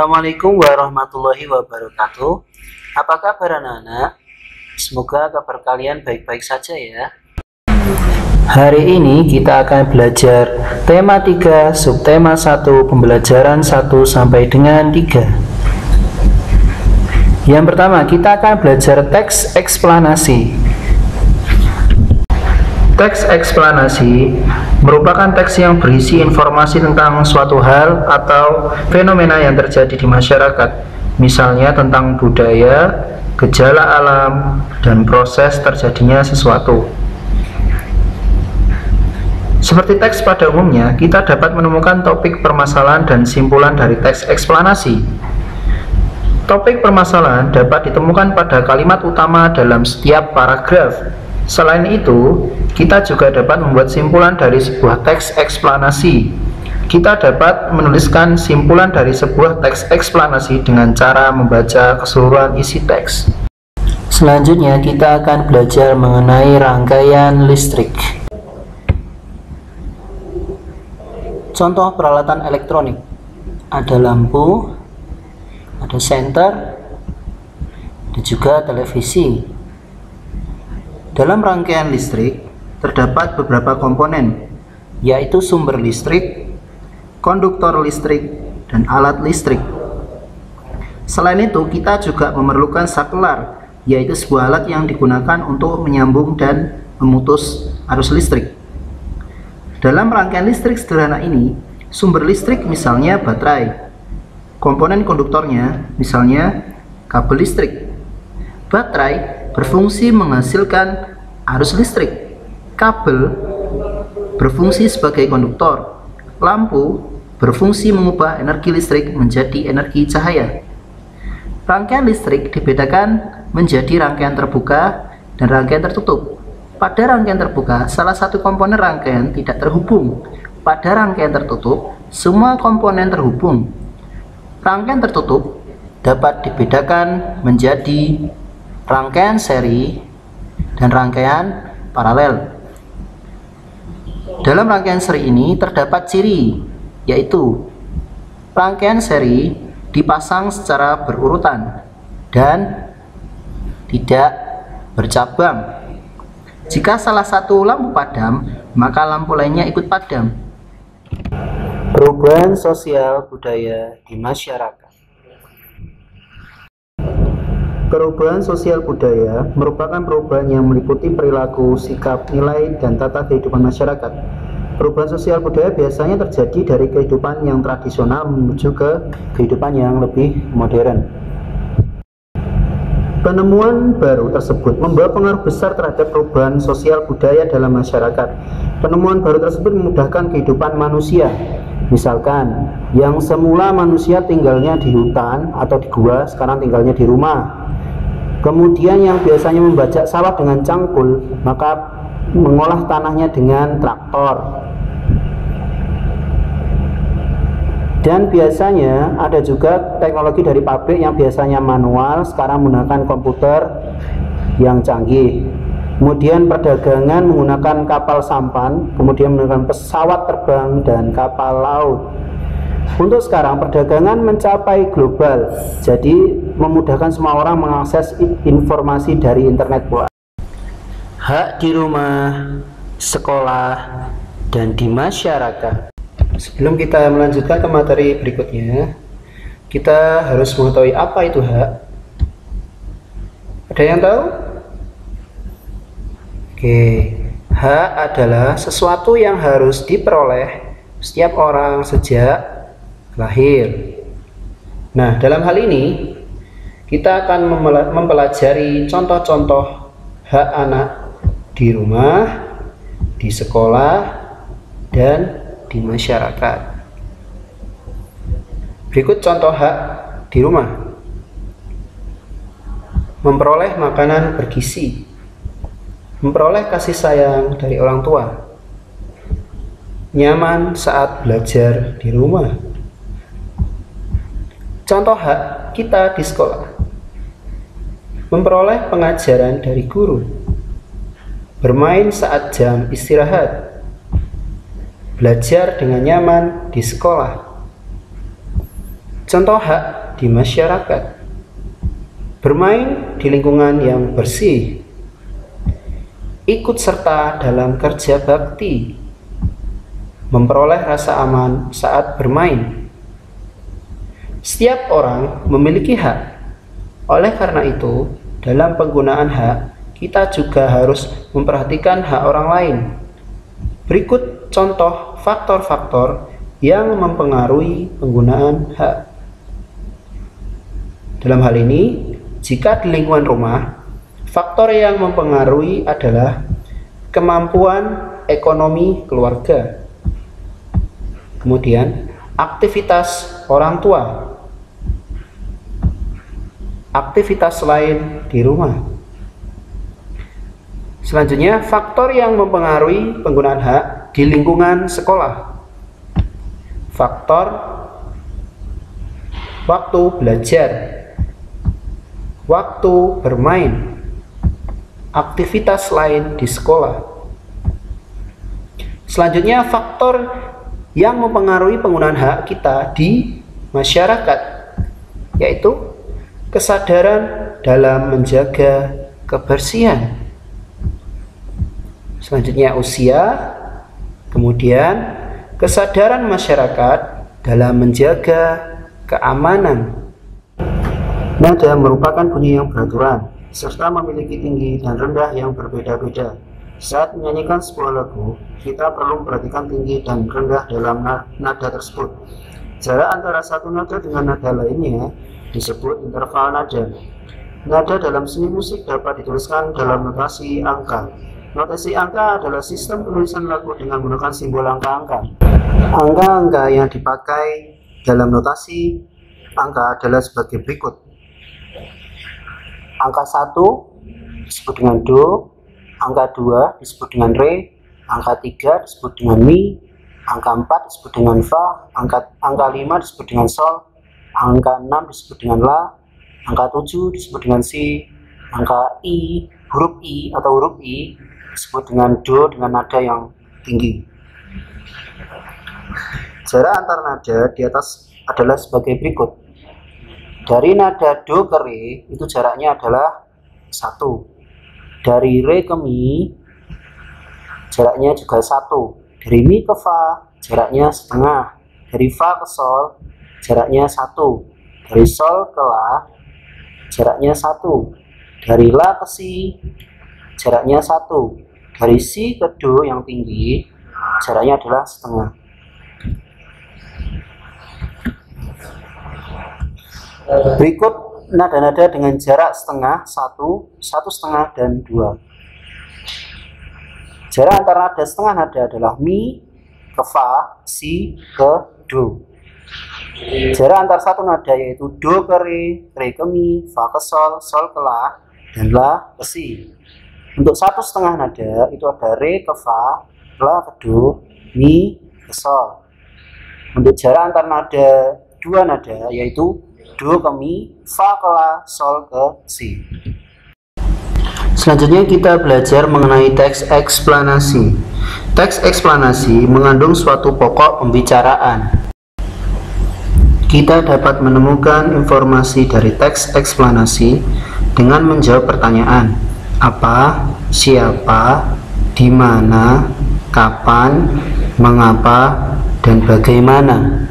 Assalamualaikum warahmatullahi wabarakatuh. Apa kabar anak-anak? Semoga kabar kalian baik-baik saja ya. Hari ini kita akan belajar tema 3, subtema 1, pembelajaran 1 sampai dengan 3. Yang pertama, kita akan belajar teks eksplanasi. Teks eksplanasi merupakan teks yang berisi informasi tentang suatu hal atau fenomena yang terjadi di masyarakat, misalnya tentang budaya, gejala alam, dan proses terjadinya sesuatu. Seperti teks pada umumnya, kita dapat menemukan topik permasalahan dan simpulan dari teks eksplanasi. Topik permasalahan dapat ditemukan pada kalimat utama dalam setiap paragraf. Selain itu, kita juga dapat membuat simpulan dari sebuah teks eksplanasi. Kita dapat menuliskan simpulan dari sebuah teks eksplanasi dengan cara membaca keseluruhan isi teks. Selanjutnya, kita akan belajar mengenai rangkaian listrik. Contoh peralatan elektronik. Ada lampu, ada senter, ada juga televisi. Dalam rangkaian listrik, terdapat beberapa komponen, yaitu sumber listrik, konduktor listrik, dan alat listrik. Selain itu, kita juga memerlukan saklar, yaitu sebuah alat yang digunakan untuk menyambung dan memutus arus listrik. Dalam rangkaian listrik sederhana ini, sumber listrik misalnya baterai, komponen konduktornya misalnya kabel listrik. Baterai berfungsi menghasilkan arus listrik, kabel berfungsi sebagai konduktor, lampu berfungsi mengubah energi listrik menjadi energi cahaya. Rangkaian listrik dibedakan menjadi rangkaian terbuka dan rangkaian tertutup. Pada rangkaian terbuka, salah satu komponen rangkaian tidak terhubung. Pada rangkaian tertutup, semua komponen terhubung. Rangkaian tertutup dapat dibedakan menjadi rangkaian seri dan rangkaian paralel. Dalam rangkaian seri ini terdapat ciri, yaitu rangkaian seri dipasang secara berurutan dan tidak bercabang. Jika salah satu lampu padam, maka lampu lainnya ikut padam. Perubahan sosial budaya di masyarakat. Perubahan sosial budaya merupakan perubahan yang meliputi perilaku, sikap, nilai, dan tata kehidupan masyarakat. Perubahan sosial budaya biasanya terjadi dari kehidupan yang tradisional menuju ke kehidupan yang lebih modern. Penemuan baru tersebut membawa pengaruh besar terhadap perubahan sosial budaya dalam masyarakat. Penemuan baru tersebut memudahkan kehidupan manusia. Misalkan, yang semula manusia tinggalnya di hutan atau di gua, sekarang tinggalnya di rumah. Kemudian yang biasanya membajak sawah dengan cangkul, maka mengolah tanahnya dengan traktor. Dan biasanya ada juga teknologi dari pabrik yang biasanya manual, sekarang menggunakan komputer yang canggih. Kemudian perdagangan menggunakan kapal sampan, kemudian menggunakan pesawat terbang dan kapal laut. Untuk sekarang perdagangan mencapai global, jadi memudahkan semua orang mengakses informasi dari internet pula. Hak di rumah, sekolah, dan di masyarakat. Sebelum kita melanjutkan ke materi berikutnya, kita harus mengetahui apa itu hak. Ada yang tahu? Oke, hak adalah sesuatu yang harus diperoleh setiap orang sejak lahir. Nah, dalam hal ini kita akan mempelajari contoh-contoh hak anak di rumah, di sekolah, dan di masyarakat. Berikut contoh hak di rumah. Memperoleh makanan bergizi, memperoleh kasih sayang dari orang tua, nyaman saat belajar di rumah. Contoh hak kita di sekolah. Memperoleh pengajaran dari guru, bermain saat jam istirahat, belajar dengan nyaman di sekolah. Contoh hak di masyarakat: bermain di lingkungan yang bersih, ikut serta dalam kerja bakti, memperoleh rasa aman saat bermain. Setiap orang memiliki hak. Oleh karena itu, dalam penggunaan hak, kita juga harus memperhatikan hak orang lain. Berikut contoh faktor-faktor yang mempengaruhi penggunaan hak. Dalam hal ini, jika di lingkungan rumah, faktor yang mempengaruhi adalah kemampuan ekonomi keluarga, kemudian aktivitas orang tua, aktivitas lain di rumah. Selanjutnya, faktor yang mempengaruhi penggunaan hak di lingkungan sekolah. Faktor waktu belajar, waktu bermain, aktivitas lain di sekolah. Selanjutnya, faktor yang mempengaruhi penggunaan hak kita di masyarakat, yaitu kesadaran dalam menjaga kebersihan. Selanjutnya usia, kemudian kesadaran masyarakat dalam menjaga keamanan. Nada merupakan bunyi yang beraturan, serta memiliki tinggi dan rendah yang berbeda-beda. Saat menyanyikan sebuah lagu, kita perlu memperhatikan tinggi dan rendah dalam nada tersebut. Jarak antara satu nada dengan nada lainnya disebut interval nada. Nada dalam seni musik dapat dituliskan dalam notasi angka. Notasi angka adalah sistem penulisan lagu dengan menggunakan simbol angka-angka. Angka-angka yang dipakai dalam notasi angka adalah sebagai berikut. Angka 1 disebut dengan Do, angka 2 disebut dengan Re, angka 3 disebut dengan Mi, angka 4 disebut dengan Fa, angka 5 disebut dengan Sol, angka 6 disebut dengan La, angka 7 disebut dengan Si, angka I, huruf I atau huruf I disebut dengan Do dengan nada yang tinggi. Jarak antar nada di atas adalah sebagai berikut. Dari nada Do ke Re itu jaraknya adalah 1. Dari Re ke Mi jaraknya juga 1. Dari Mi ke Fa jaraknya setengah. Dari Fa ke Sol jaraknya 1. Dari Sol ke La jaraknya 1. Dari La ke Si jaraknya 1. Dari Si ke Do yang tinggi jaraknya adalah setengah. Berikut nada-nada dengan jarak setengah, 1, 1,5, dan 2. Jarak antara nada setengah nada adalah Mi ke Fa, Si ke Do. Jarak antar satu nada yaitu Do ke Re, Re ke Mi, Fa ke Sol, Sol ke La, dan La ke Si. Untuk 1,5 nada itu ada Re ke Fa, La ke Do, Mi ke Sol. Untuk jarak antar nada 2 nada yaitu Do ke Mi, Fa ke La, Sol ke Si. Selanjutnya kita belajar mengenai teks eksplanasi. Teks eksplanasi mengandung suatu pokok pembicaraan. Kita dapat menemukan informasi dari teks eksplanasi dengan menjawab pertanyaan apa, siapa, di mana, kapan, mengapa, dan bagaimana.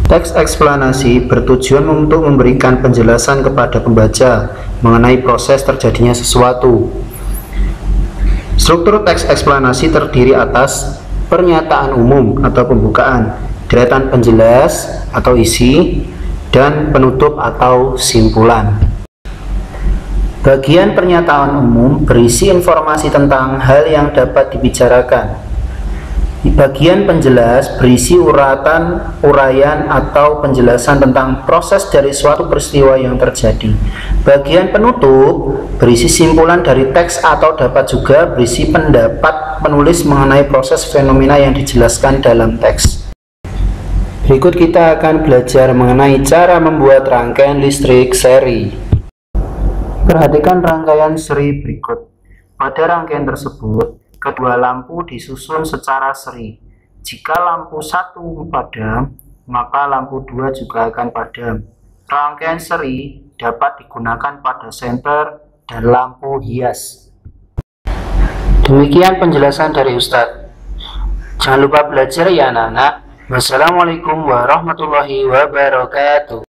Teks eksplanasi bertujuan untuk memberikan penjelasan kepada pembaca mengenai proses terjadinya sesuatu. Struktur teks eksplanasi terdiri atas pernyataan umum atau pembukaan, deretan penjelas atau isi, dan penutup atau simpulan. Bagian pernyataan umum berisi informasi tentang hal yang dapat dibicarakan. Di bagian penjelas berisi uraian atau penjelasan tentang proses dari suatu peristiwa yang terjadi. Bagian penutup berisi simpulan dari teks atau dapat juga berisi pendapat penulis mengenai proses fenomena yang dijelaskan dalam teks. Berikut kita akan belajar mengenai cara membuat rangkaian listrik seri. Perhatikan rangkaian seri berikut. Pada rangkaian tersebut, kedua lampu disusun secara seri. Jika lampu 1 padam, maka lampu 2 juga akan padam. Rangkaian seri dapat digunakan pada senter dan lampu hias. Demikian penjelasan dari Ustadz. Jangan lupa belajar ya anak-anak. Wassalamualaikum warahmatullahi wabarakatuh.